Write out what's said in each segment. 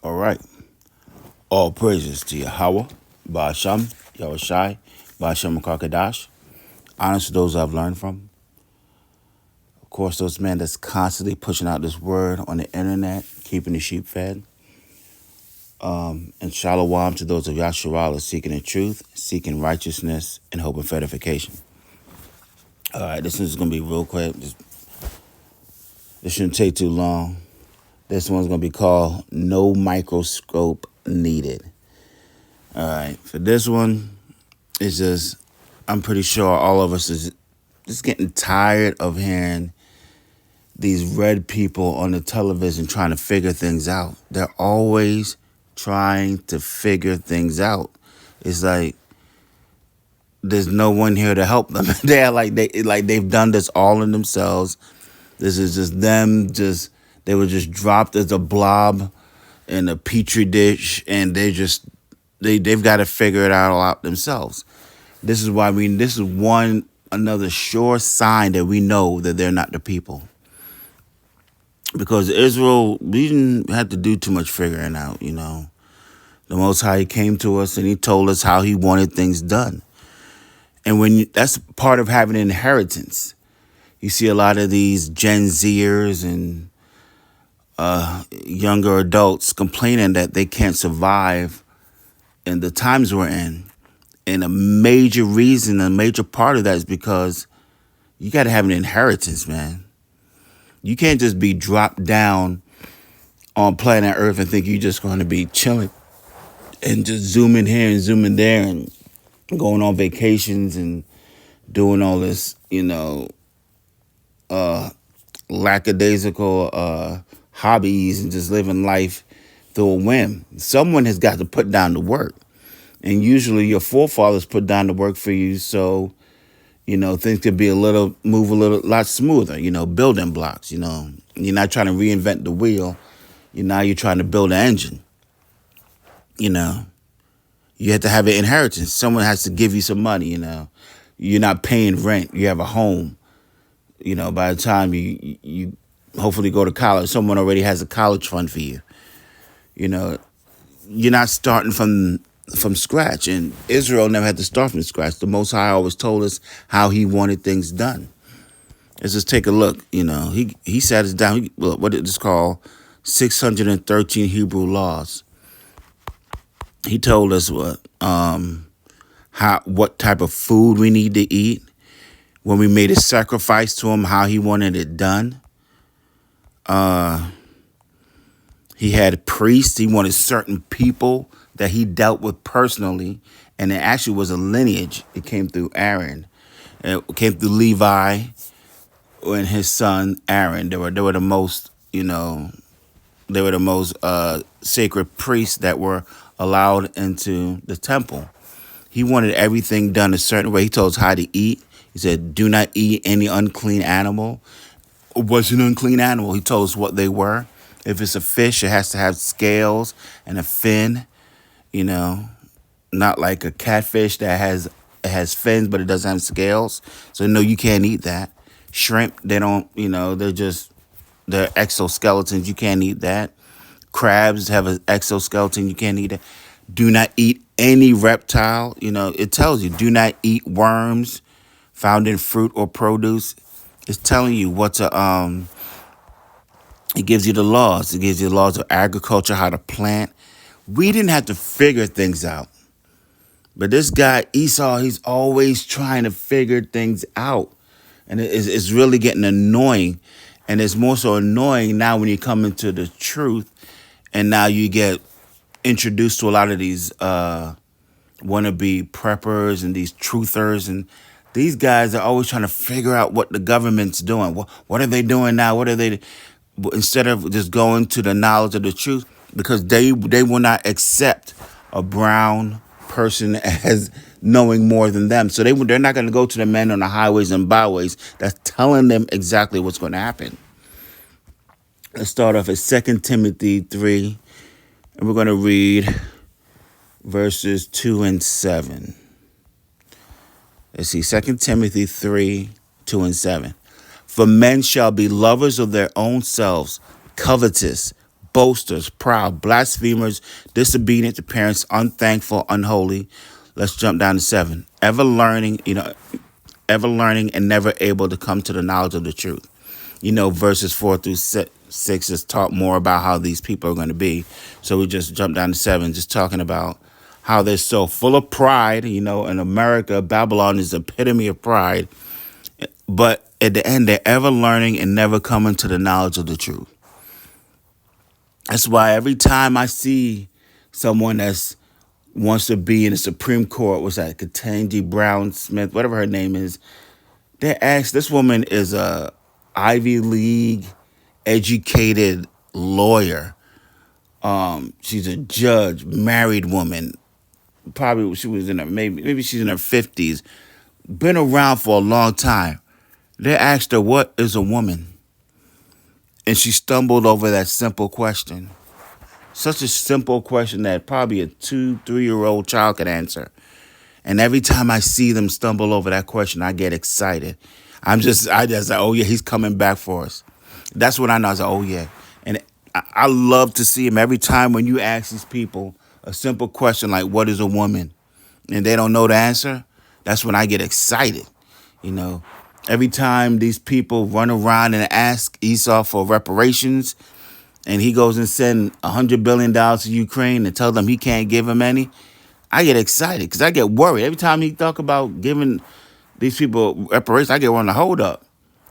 All right. All praises to Yahweh, Ba'asham, Yahushai, Ba'asham Kakadash. Honest to those I've learned from. Of course, those men that's constantly pushing out this word on the internet, keeping the sheep fed. And shalom to those of Yahshua seeking the truth, seeking righteousness, and hope and edification. All right, this is going to be real quick. This shouldn't take too long. This one's going to be called No Microscope Needed. All right, for this one, it's just, I'm pretty sure all of us is just getting tired of hearing these red people on the television trying to figure things out. They're always trying to figure things out. It's like there's no one here to help them. They're they've done this all in themselves. This is just them. They were just dropped as a blob in a petri dish, and they've got to figure it out themselves. This is why this is another sure sign that we know that they're not the people. Because Israel, we didn't have to do too much figuring out, The Most High came to us and he told us how he wanted things done. And that's part of having an inheritance. You see a lot of these Gen Zers and younger adults complaining that they can't survive in the times we're in. And a major part of that is because you got to have an inheritance, man. You can't just be dropped down on planet Earth and think you're just going to be chilling and just zooming here and zooming there and going on vacations and doing all this, lackadaisical hobbies and just living life through a whim. Someone has got to put down the work. And usually your forefathers put down the work for you so things could be move a lot smoother, building blocks, You're not trying to reinvent the wheel. You're trying to build an engine, You have to have an inheritance. Someone has to give you some money, You're not paying rent. You have a home. By the time you hopefully go to college, someone already has a college fund for you. You're not starting from scratch. And Israel never had to start from scratch. The Most High always told us how he wanted things done. Let's just take a look. He sat us down. What it is called 613 Hebrew laws. He told us what type of food we need to eat. When we made a sacrifice to him, how he wanted it done. He had priests. He wanted certain people that he dealt with personally, and it actually was a lineage. It came through Aaron. It came through Levi and his son Aaron. They were the most, sacred priests that were allowed into the temple. He wanted everything done a certain way. He told us how to eat. He said, "Do not eat any unclean animal." What's an unclean animal? He told us what they were. If it's a fish, it has to have scales and a fin. Not like a catfish that has fins, but it doesn't have scales. So no, you can't eat that. Shrimp, they don't, they're exoskeletons. You can't eat that. Crabs have an exoskeleton. You can't eat it. Do not eat any reptile. It tells you, do not eat worms found in fruit or produce. It's telling you it gives you the laws. It gives you the laws of agriculture, how to plant. We didn't have to figure things out. But this guy, Esau, he's always trying to figure things out. And it's really getting annoying. And it's more so annoying now when you come into the truth. And now you get introduced to a lot of these wannabe preppers and these truthers. And these guys are always trying to figure out what the government's doing. What are they doing now? What are they... Instead of just going to the knowledge of the truth, because they will not accept a brown person as knowing more than them. So they're not going to go to the men on the highways and byways that's telling them exactly what's going to happen. Let's start off at 2 Timothy 3, and we're going to read verses 2 and 7. Let's see, 2 Timothy 3, 2 and 7. For men shall be lovers of their own selves, covetous, boasters, proud, blasphemers, disobedient to parents, unthankful, unholy. Let's jump down to 7. Ever learning and never able to come to the knowledge of the truth. Verses 4 through 6 is talk more about how these people are going to be. So we just jump down to 7, just talking about how they're so full of pride. In America, Babylon is the epitome of pride. But at the end, they're ever learning and never coming to the knowledge of the truth. That's why every time I see someone that's wants to be in the Supreme Court, was that Ketanji Brown Smith, whatever her name is, they ask, this woman is a Ivy League educated lawyer. She's a judge, married woman. Probably she was in her maybe she's in her 50s. Been around for a long time. They asked her, what is a woman? And she stumbled over that simple question. Such a simple question that probably a 2-3-year-old child could answer. And every time I see them stumble over that question, I get excited. I just like, oh yeah, he's coming back for us. That's what I know. I was like, oh yeah. And I love to see him every time when you ask these people a simple question like, what is a woman? And they don't know the answer. That's when I get excited. Every time these people run around and ask Esau for reparations, and he goes and send $100 billion to Ukraine and tell them he can't give him any, I get excited because I get worried. Every time he talk about giving these people reparations, I get on the hold up.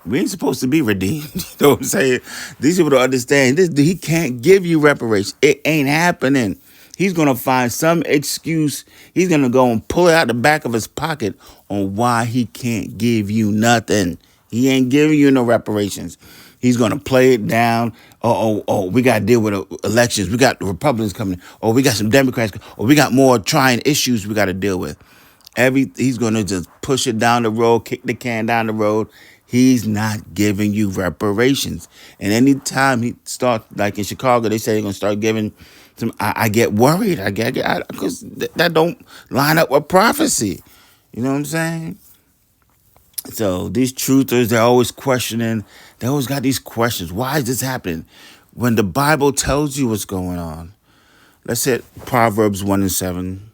We ain't supposed to be redeemed. You know what I'm saying? These people don't understand. He can't give you reparations. It ain't happening. He's going to find some excuse. He's going to go and pull it out the back of his pocket on why he can't give you nothing. He ain't giving you no reparations. He's going to play it down. We got to deal with elections. We got the Republicans coming. We got some Democrats. We got more trying issues we got to deal with. He's going to just push it down the road, kick the can down the road. He's not giving you reparations. And anytime he starts, like in Chicago, they say they're going to start giving some, I get worried. Because that don't line up with prophecy. You know what I'm saying? So these truthers, they're always questioning. They always got these questions. Why is this happening? When the Bible tells you what's going on. Let's hit Proverbs 1 and 7.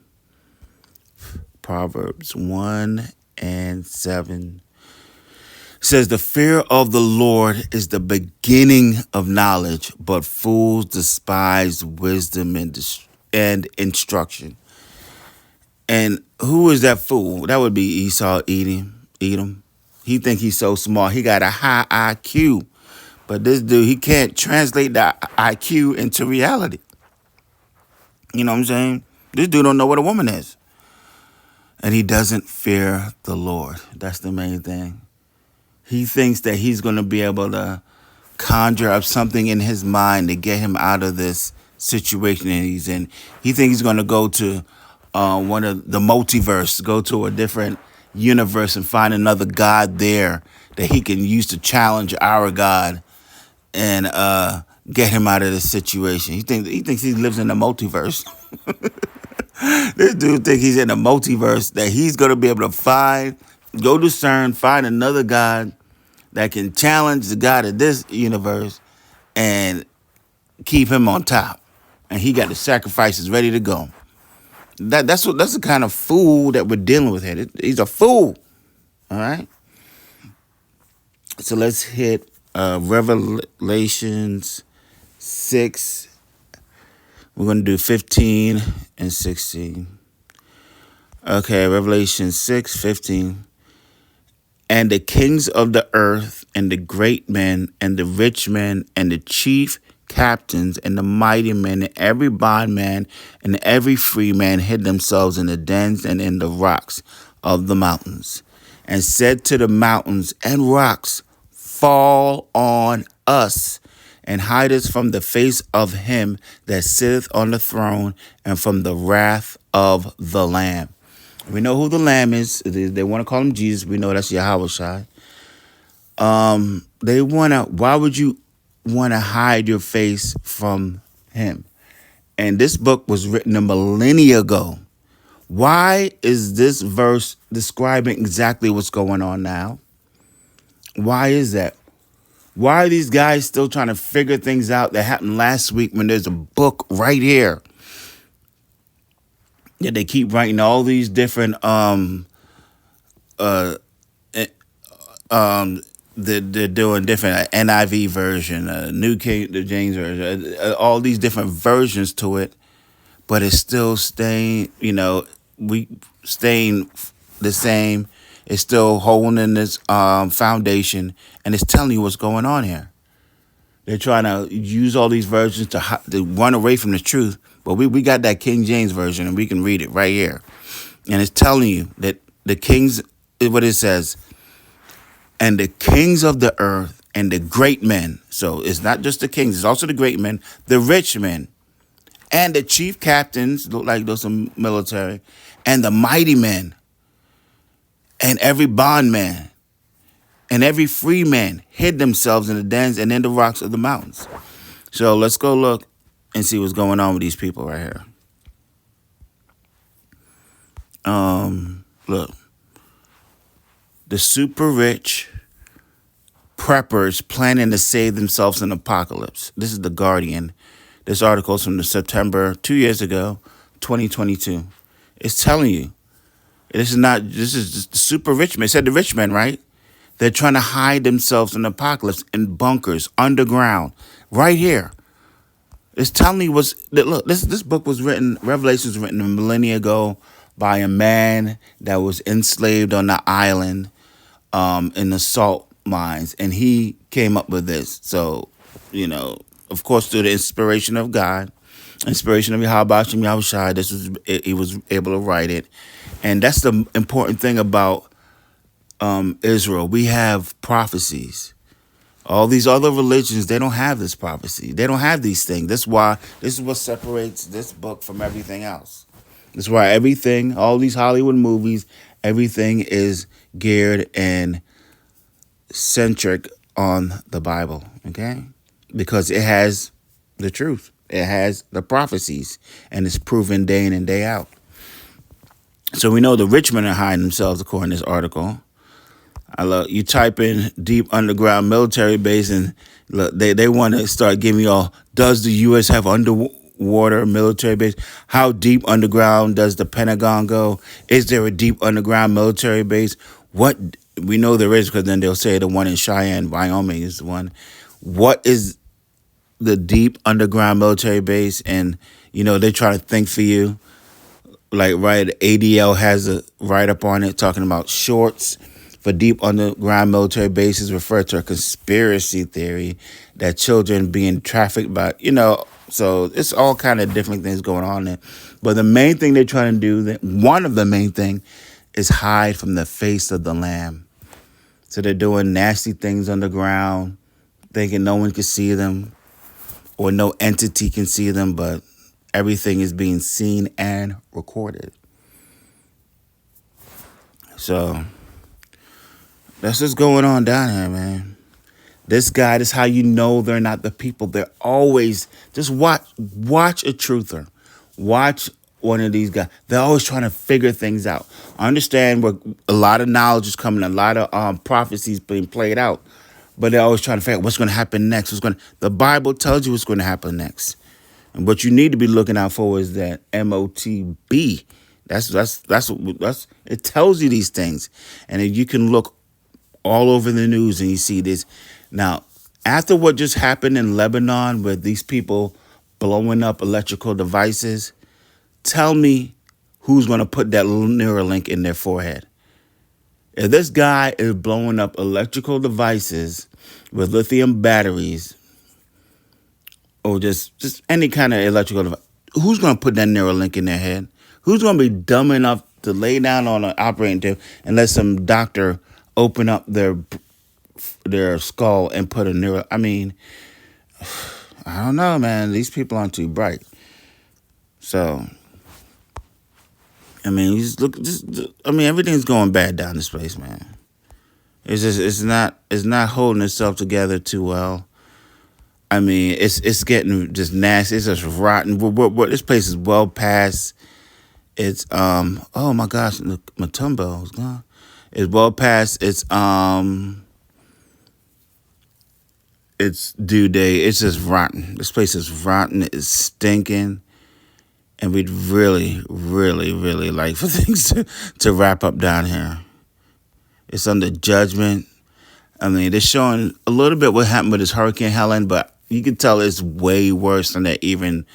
Proverbs 1 and 7. It says, the fear of the Lord is the beginning of knowledge, but fools despise wisdom and instruction. And who is that fool? That would be Esau, Edom. He think he's so smart. He got a high IQ. But this dude, he can't translate that IQ into reality. You know what I'm saying? This dude don't know what a woman is. And he doesn't fear the Lord. That's the main thing. He thinks that he's going to be able to conjure up something in his mind to get him out of this situation that he's in. He thinks he's going to go to one of the multiverse, go to a different universe and find another God there that he can use to challenge our God and get him out of this situation. He thinks he lives in a multiverse. This dude thinks he's in a multiverse that he's going to be able to go discern, find another God that can challenge the God of this universe and keep him on top. And he got the sacrifices ready to go. That's the kind of fool that we're dealing with here. He's a fool. All right. So let's hit Revelations 6. We're going to do 15 and 16. Okay, Revelation 6:15. And the kings of the earth, and the great men, and the rich men, and the chief captains, and the mighty men, and every bondman, and every free man hid themselves in the dens and in the rocks of the mountains, and said to the mountains and rocks, fall on us, and hide us from the face of him that sitteth on the throne, and from the wrath of the Lamb. We know who the Lamb is. They want to call him Jesus. We know that's Yahushua. Why would you want to hide your face from him? And this book was written a millennia ago. Why is this verse describing exactly what's going on now? Why is that? Why are these guys still trying to figure things out that happened last week when there's a book right here? Yeah, they keep writing all these different eh, um they're doing different NIV version, New King the James version, all these different versions to it, but it's still staying, we staying the same. It's still holding this foundation, and it's telling you what's going on here. They're trying to use all these versions to run away from the truth, but we got that King James version, and we can read it right here, and it's telling you that the kings, what it says, and the kings of the earth and the great men. So it's not just the kings; it's also the great men, the rich men, and the chief captains, look like those some military, and the mighty men, and every bondman, and every free man hid themselves in the dens and in the rocks of the mountains. So let's go look and see what's going on with these people right here. Look, the super rich preppers planning to save themselves in apocalypse. This is the Guardian. This article is from the September 2 years ago, 2022. It's telling you this is just the super rich men. It said the rich men, right? They're trying to hide themselves in the apocalypse in bunkers underground, right here. It's telling you look. This book was written. Revelation was written a millennia ago by a man that was enslaved on the island, in the salt mines, and he came up with this. So, of course, through the inspiration of God, inspiration of Yahweh Shem Yahushai, he was able to write it, and that's the important thing about Israel. We have prophecies. All these other religions, they don't have this prophecy. They don't have these things. This is what separates this book from everything else. That's why everything, all these Hollywood movies, everything is geared and centric on the Bible, okay? Because it has the truth. It has the prophecies, and it's proven day in and day out. So we know the rich men are hiding themselves, according to this article. I love you type in deep underground military base, and look, they want to start giving you all, does the U.S. have underwater military base? How deep underground does the Pentagon go? Is there a deep underground military base? What we know there is, because then they'll say the one in Cheyenne, Wyoming is the one. What is the deep underground military base? And, they try to think for you. Like, right, ADL has a write-up on it talking about shorts for deep underground military bases refer to a conspiracy theory that children being trafficked by, so it's all kind of different things going on there. But the main thing they're trying to do, one of the main thing, is hide from the face of the Lamb. So they're doing nasty things underground, thinking no one can see them or no entity can see them, but everything is being seen and recorded. So that's what's going on down here, man. This is how you know they're not the people. They're always, just watch a truther. Watch one of these guys. They're always trying to figure things out. I understand where a lot of knowledge is coming, a lot of prophecies being played out, but they're always trying to figure out what's going to happen next. The Bible tells you what's going to happen next. And what you need to be looking out for is that MOTB. That's it tells you these things. And you can look all over the news and you see this. Now, after what just happened in Lebanon with these people blowing up electrical devices, tell me who's going to put that little Neuralink in their forehead. If this guy is blowing up electrical devices with lithium batteries or just any kind of electrical device, who's going to put that Neuralink in their head? Who's going to be dumb enough to lay down on an operating table and let some doctor open up their skull and put a neural? I mean, I don't know, man. These people aren't too bright. So, I mean, everything's going bad down this place, man. It's not holding itself together too well. I mean, it's getting just nasty. It's just rotten. This place is well past. It's oh my gosh, Matumbo is gone. It's well past. It's it's due date. It's just rotten. This place is rotten. It's stinking. And we'd really, really, really like for things to wrap up down here. It's under judgment. I mean, they're showing a little bit what happened with this Hurricane Helen, but you can tell it's way worse than that. Even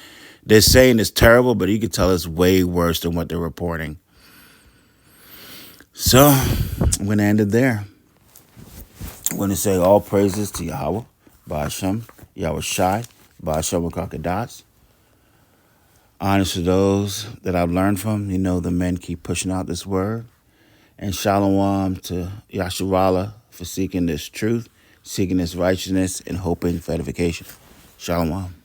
they're saying it's terrible, but you can tell it's way worse than what they're reporting. So I'm going to end it there. I'm going to say all praises to Yahweh, Ba'ashem, Yahweh Shai, Ba'ashem Kakadas. Honest to those that I've learned from. You know, the men keep pushing out this word. And shalom to Yasharallah for seeking this truth, seeking this righteousness, and hoping for edification. Shalom.